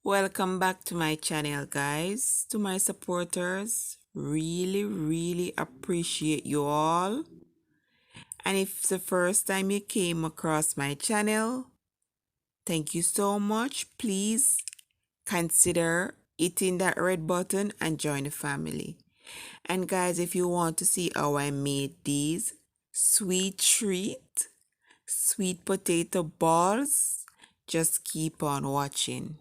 Welcome back to my channel, guys. To my supporters, really appreciate you all. And if it's the first time you came across my channel, thank you so much. Please consider hitting that red button and join the family. And guys, if you want to see how I made these sweet potato balls, just keep on watching.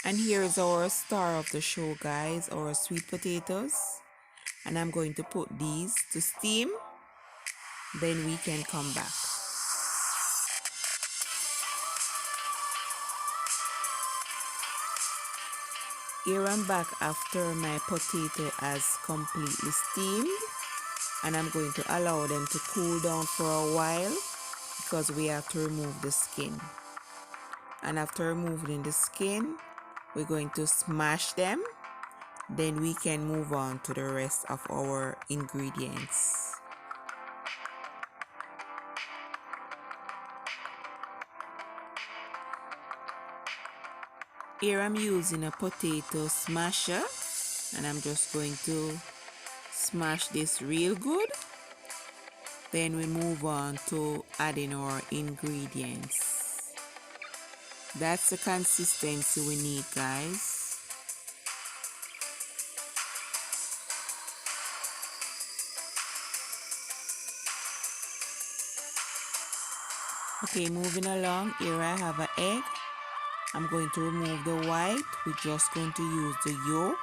And here is our star of the show, guys, our sweet potatoes. And I'm going to put these to steam, then we can come back. Here I'm back after my potato has completely steamed, and I'm going to allow them to cool down for a while because we have to remove the skin. And after removing the skin, we're going to smash them, then we can move on to the rest of our ingredients. Here I'm using a potato smasher, and I'm just going to smash this real good. Then we move on to adding our ingredients. That's the consistency we need, guys. Okay, moving along, here I have an egg. I'm going to remove the white. We're just going to use the yolk,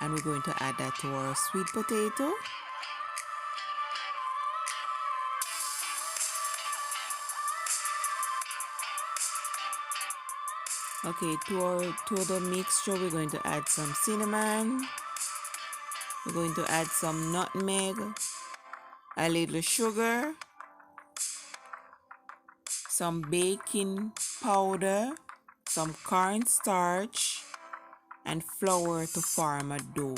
and we're going to add that to our sweet potato. Okay, to the mixture, we're going to add some cinnamon. We're going to add some nutmeg, a little sugar, some baking powder, some cornstarch, and flour to form a dough.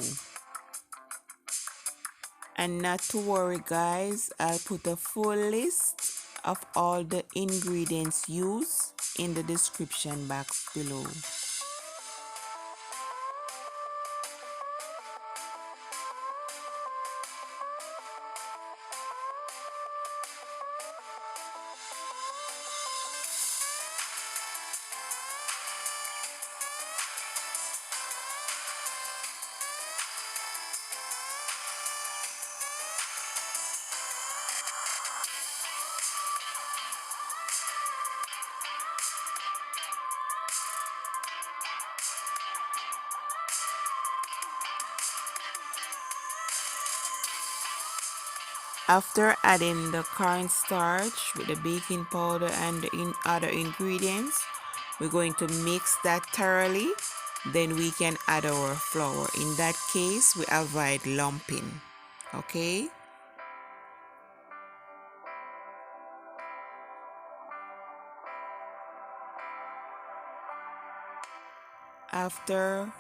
And not to worry, guys, I'll put a full list of all the ingredients used in the description box below. After adding the cornstarch with the baking powder and the other ingredients, we're going to mix that thoroughly. Then we can add our flour. In that case, we avoid lumping. Okay? After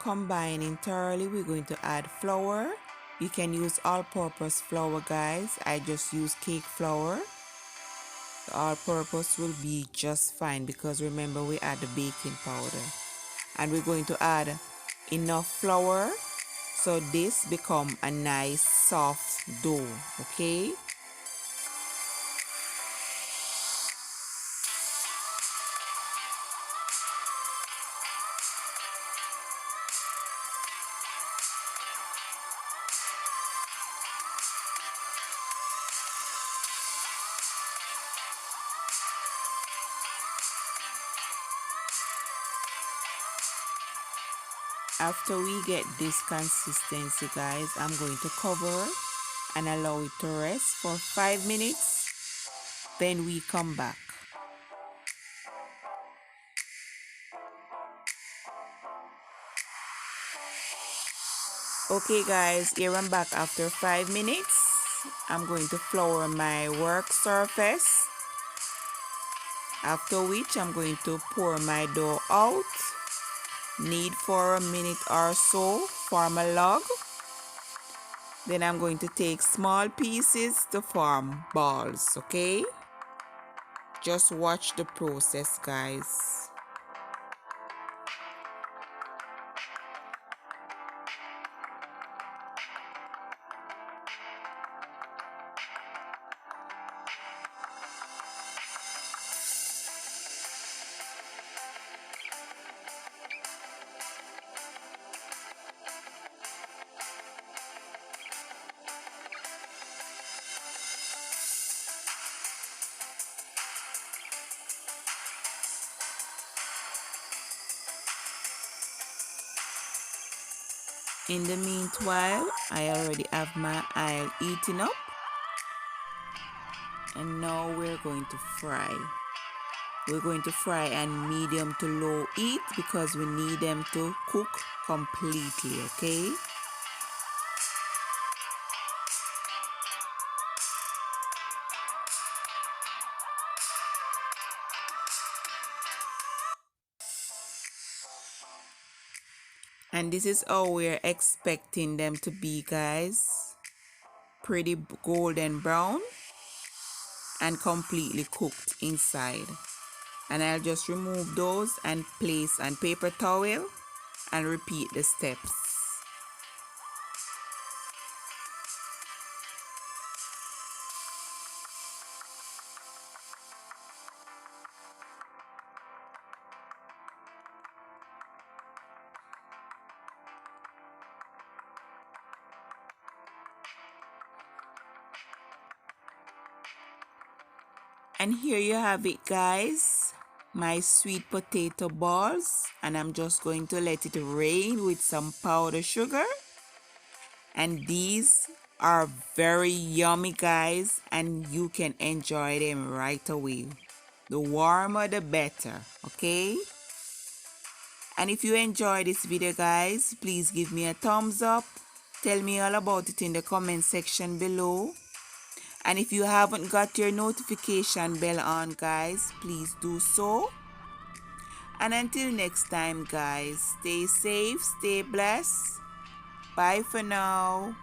combining thoroughly, we're going to add flour. You can use all-purpose flour, guys. I just use cake flour. The all-purpose will be just fine because remember we add the baking powder. And we're going to add enough flour so this become a nice soft dough. Okay? After we get this consistency, guys, I'm going to cover and allow it to rest for 5 minutes. Then we come back. Okay, guys, here I'm back after 5 minutes. I'm going to flour my work surface. After which I'm going to pour my dough out. Knead for a minute or so, form a log. Then I'm going to take small pieces to form balls, okay? Just watch the process, guys. In the meanwhile, I already have my oil heating up. And now we're going to fry. We're going to fry on medium to low heat because we need them to cook completely, okay? And this is how we're expecting them to be, guys. Pretty golden brown and completely cooked inside. And I'll just remove those and place on paper towel and repeat the steps. And here you have it, guys, my sweet potato balls, and I'm just going to let it rain with some powdered sugar. And these are very yummy, guys, and you can enjoy them right away. The warmer the better, okay? And if you enjoyed this video, guys, please give me a thumbs up. Tell me all about it in the comment section below. And if you haven't got your notification bell on, guys, please do so. And until next time, guys, stay safe, stay blessed. Bye for now.